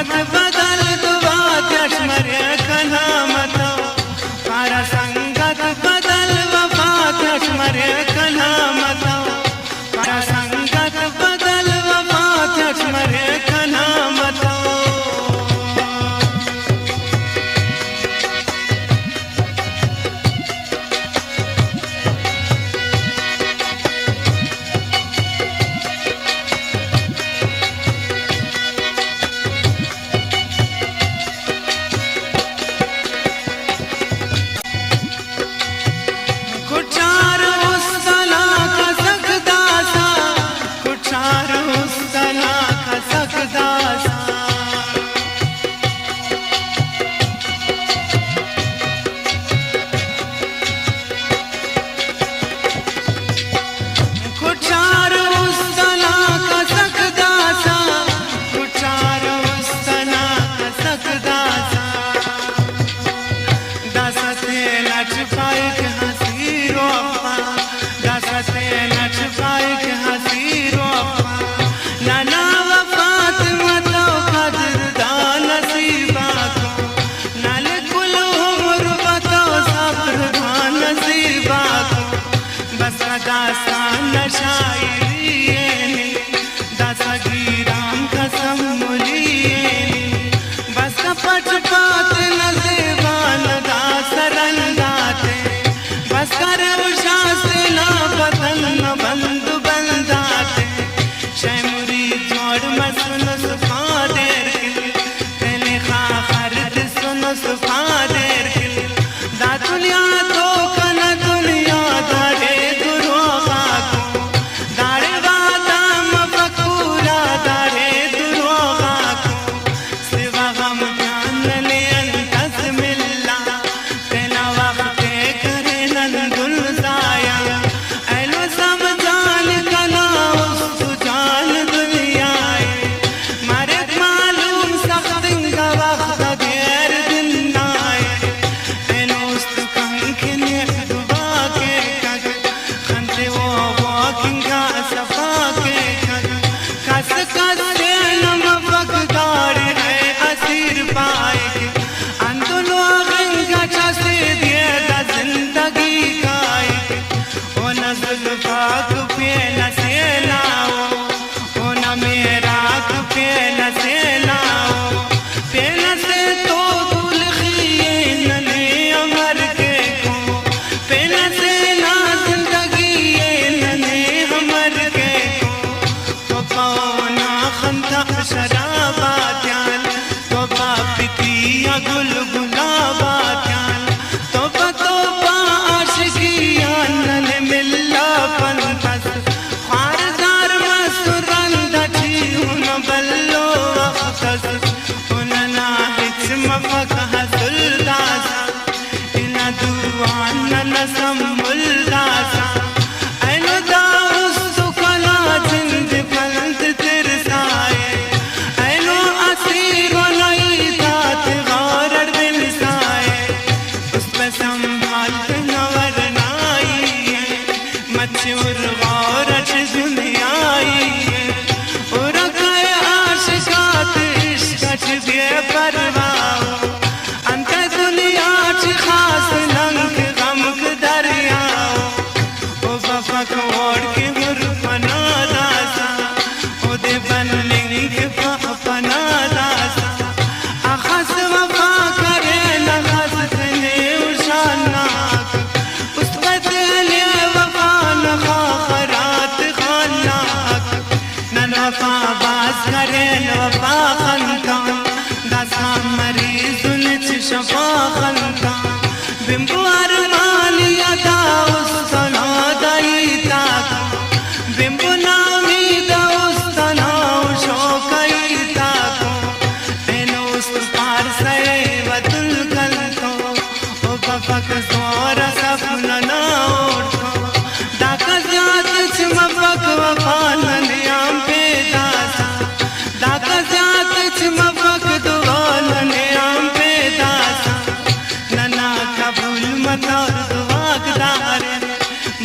मत बदल दुआ कश्मरे कना मत पारा संगत बदल वफा कश्मरे कना मत पारा संगत बदल वफा कश्मरे कना मत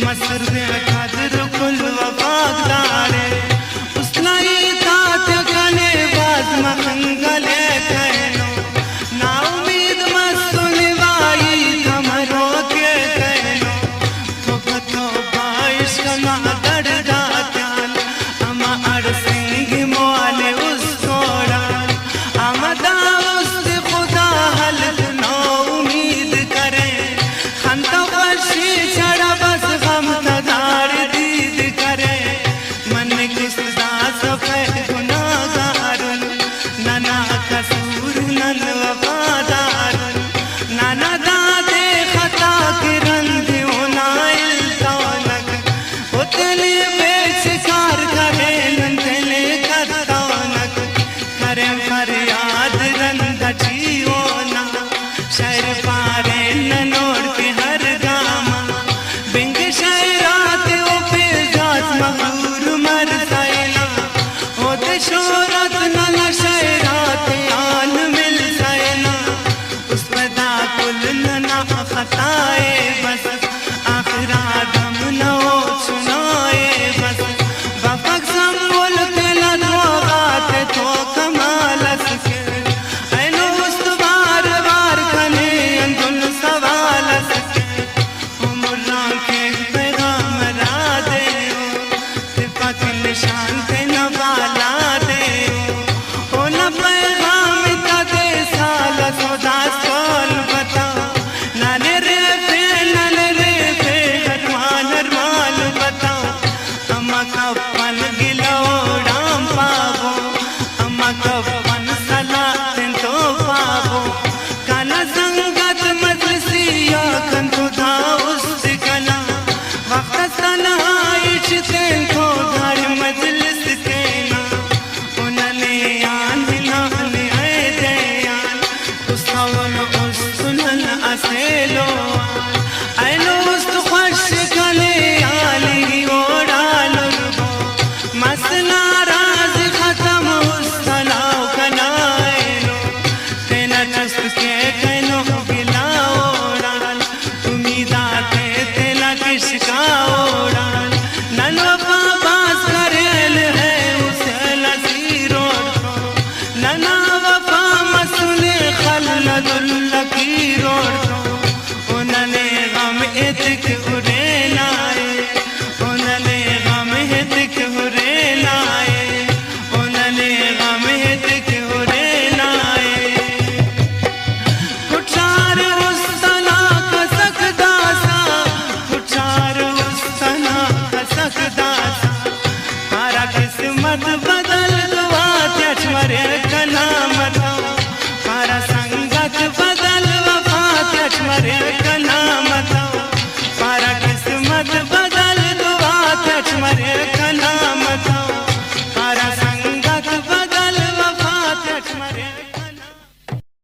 मसर खातिर कुल वफादार करदा त्याल अमा अरसिंग मोले उसकोड़ाल आमदा उस खुदा हल नो उम्मीद करे खंता वशी छड़ा बस हम तदार दीद करे मन किसदा सफेद गुनाहगारुन नाना कसूर नन वफादार नाना दादे खता के रंधे उनाइल तौनक उतने बेशिकार करे नंदले कतौनक करे फरियाद रंध जीवो ना शहर पारे ननोड़ के हर गामा बिंग शहरात ओ पे जात मगूर मर सैला ओ ते शोरत नन शहरात आन मिल सैला उस पदा कुल नना खताए बस आखिरा दम न हो सुनाए बस बफक संबुल के लदवागात तो कमाल सके ऐनो उस्त बार बार खने अंदुल सवाल सके उमरा के पैगाम रा दे सिफत निशान के नवाला दे ओ न पैगाम का दे साल सौदा सोल बता नाने रे फे हरमान हरमान बता अम्मा कफन गिलोड़ाम पावो अम्मा कफन सलातें तो पावो काना संगत मजलिसिया कंतो धा उस कला वक्त तन्हाइश तें को धार मजलिस केना उनने आन नान आए दयान उस कौल उस सुनन असेलो ऐनो उस खुश कले आली ओडालो मसला राज खत्म उस सलाव कनाएलो तेना चस्त के कैनो गिला ओडाल उम्मीदा तेला किसका ओडाल ननो बास करेल है